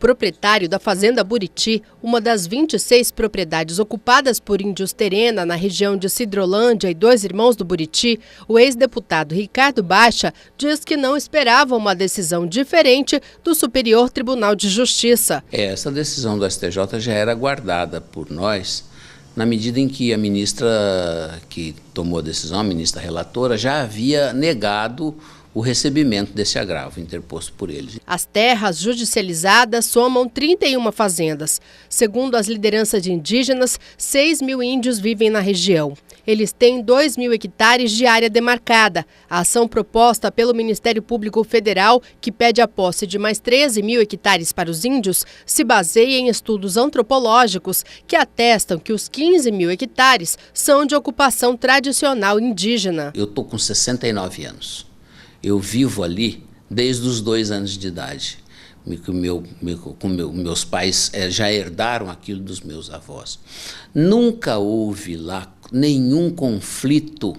proprietário da Fazenda Buriti, uma das 26 propriedades ocupadas por índios Terena na região de Sidrolândia e Dois Irmãos do Buriti, o ex-deputado Ricardo Baixa diz que não esperava uma decisão diferente do Superior Tribunal de Justiça. Essa decisão do STJ já era aguardada por nós, na medida em que a ministra que tomou a decisão, a ministra relatora, já havia negado o recebimento desse agravo interposto por eles. As terras judicializadas somam 31 fazendas. Segundo as lideranças indígenas, 6 mil índios vivem na região. Eles têm 2 mil hectares de área demarcada. A ação proposta pelo Ministério Público Federal, que pede a posse de mais 13 mil hectares para os índios, se baseia em estudos antropológicos que atestam que os 15 mil hectares são de ocupação tradicional indígena. Eu estou com 69 anos. Eu vivo ali desde os 2 anos de idade. Meus pais já herdaram aquilo dos meus avós. Nunca houve lá nenhum conflito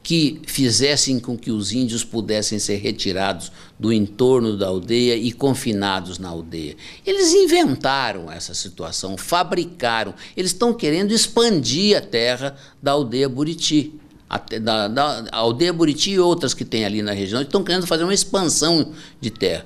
que fizessem com que os índios pudessem ser retirados do entorno da aldeia e confinados na aldeia. Eles inventaram essa situação, fabricaram. Eles estão querendo expandir a terra da aldeia Buriti. Da aldeia Buriti e outras que tem ali na região, estão querendo fazer uma expansão de terra.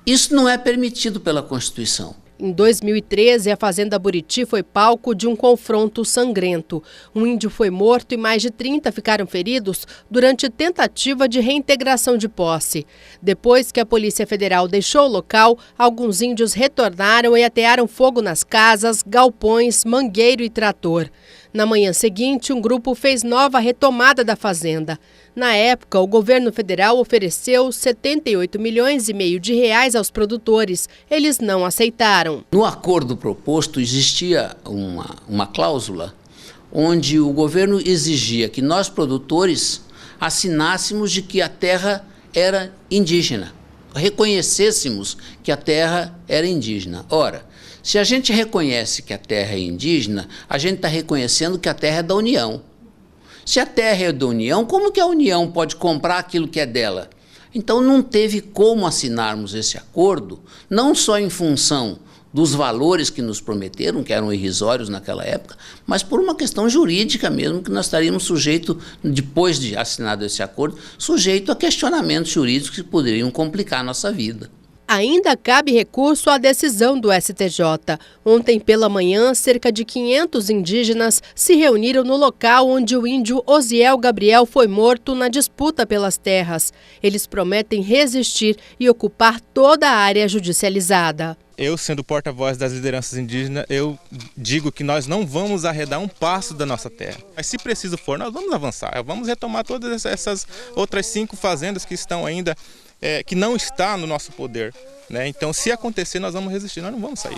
Isso não é permitido pela Constituição. Em 2013, a Fazenda Buriti foi palco de um confronto sangrento. Um índio foi morto e mais de 30 ficaram feridos durante tentativa de reintegração de posse. Depois que a Polícia Federal deixou o local, alguns índios retornaram e atearam fogo nas casas, galpões, mangueiro e trator. Na manhã seguinte, um grupo fez nova retomada da fazenda. Na época, o governo federal ofereceu 78,5 milhões de reais aos produtores. Eles não aceitaram. No acordo proposto existia uma cláusula onde o governo exigia que nós, produtores, assinássemos de que a terra era indígena, reconhecêssemos que a terra era indígena. Ora, se a gente reconhece que a terra é indígena, a gente está reconhecendo que a terra é da União. Se a terra é da União, como que a União pode comprar aquilo que é dela? Então não teve como assinarmos esse acordo, não só em função dos valores que nos prometeram, que eram irrisórios naquela época, mas por uma questão jurídica mesmo, que nós estaríamos sujeitos, depois de assinado esse acordo, sujeito a questionamentos jurídicos que poderiam complicar a nossa vida. Ainda cabe recurso à decisão do STJ. Ontem pela manhã, cerca de 500 indígenas se reuniram no local onde o índio Osiel Gabriel foi morto na disputa pelas terras. Eles prometem resistir e ocupar toda a área judicializada. Eu, sendo porta-voz das lideranças indígenas, eu digo que nós não vamos arredar um passo da nossa terra. Mas se preciso for, nós vamos avançar. Vamos retomar todas essas outras 5 fazendas que estão ainda que não está no nosso poder, né? Então, se acontecer, nós vamos resistir, nós não vamos sair.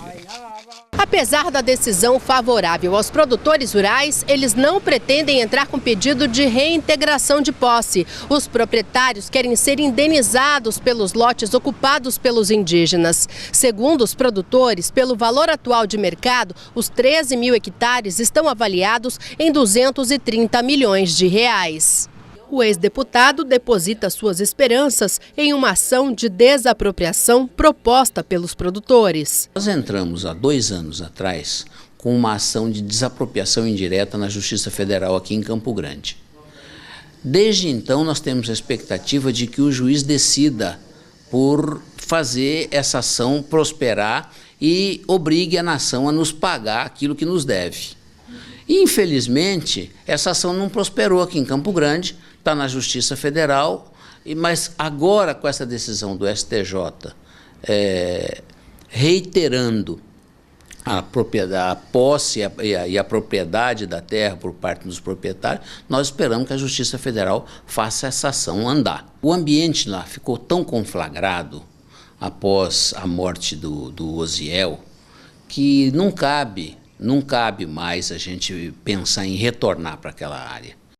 Apesar da decisão favorável aos produtores rurais, eles não pretendem entrar com pedido de reintegração de posse. Os proprietários querem ser indenizados pelos lotes ocupados pelos indígenas. Segundo os produtores, pelo valor atual de mercado, os 13 mil hectares estão avaliados em 230 milhões de reais. O ex-deputado deposita suas esperanças em uma ação de desapropriação proposta pelos produtores. Nós entramos há 2 anos atrás com uma ação de desapropriação indireta na Justiça Federal aqui em Campo Grande. Desde então, nós temos a expectativa de que o juiz decida por fazer essa ação prosperar e obrigue a nação a nos pagar aquilo que nos deve. Infelizmente, essa ação não prosperou aqui em Campo Grande, está na Justiça Federal, mas agora com essa decisão do STJ, reiterando a posse e a propriedade da terra por parte dos proprietários, nós esperamos que a Justiça Federal faça essa ação andar. O ambiente lá ficou tão conflagrado após a morte do Osiel que não cabe mais a gente pensar em retornar para aquela área.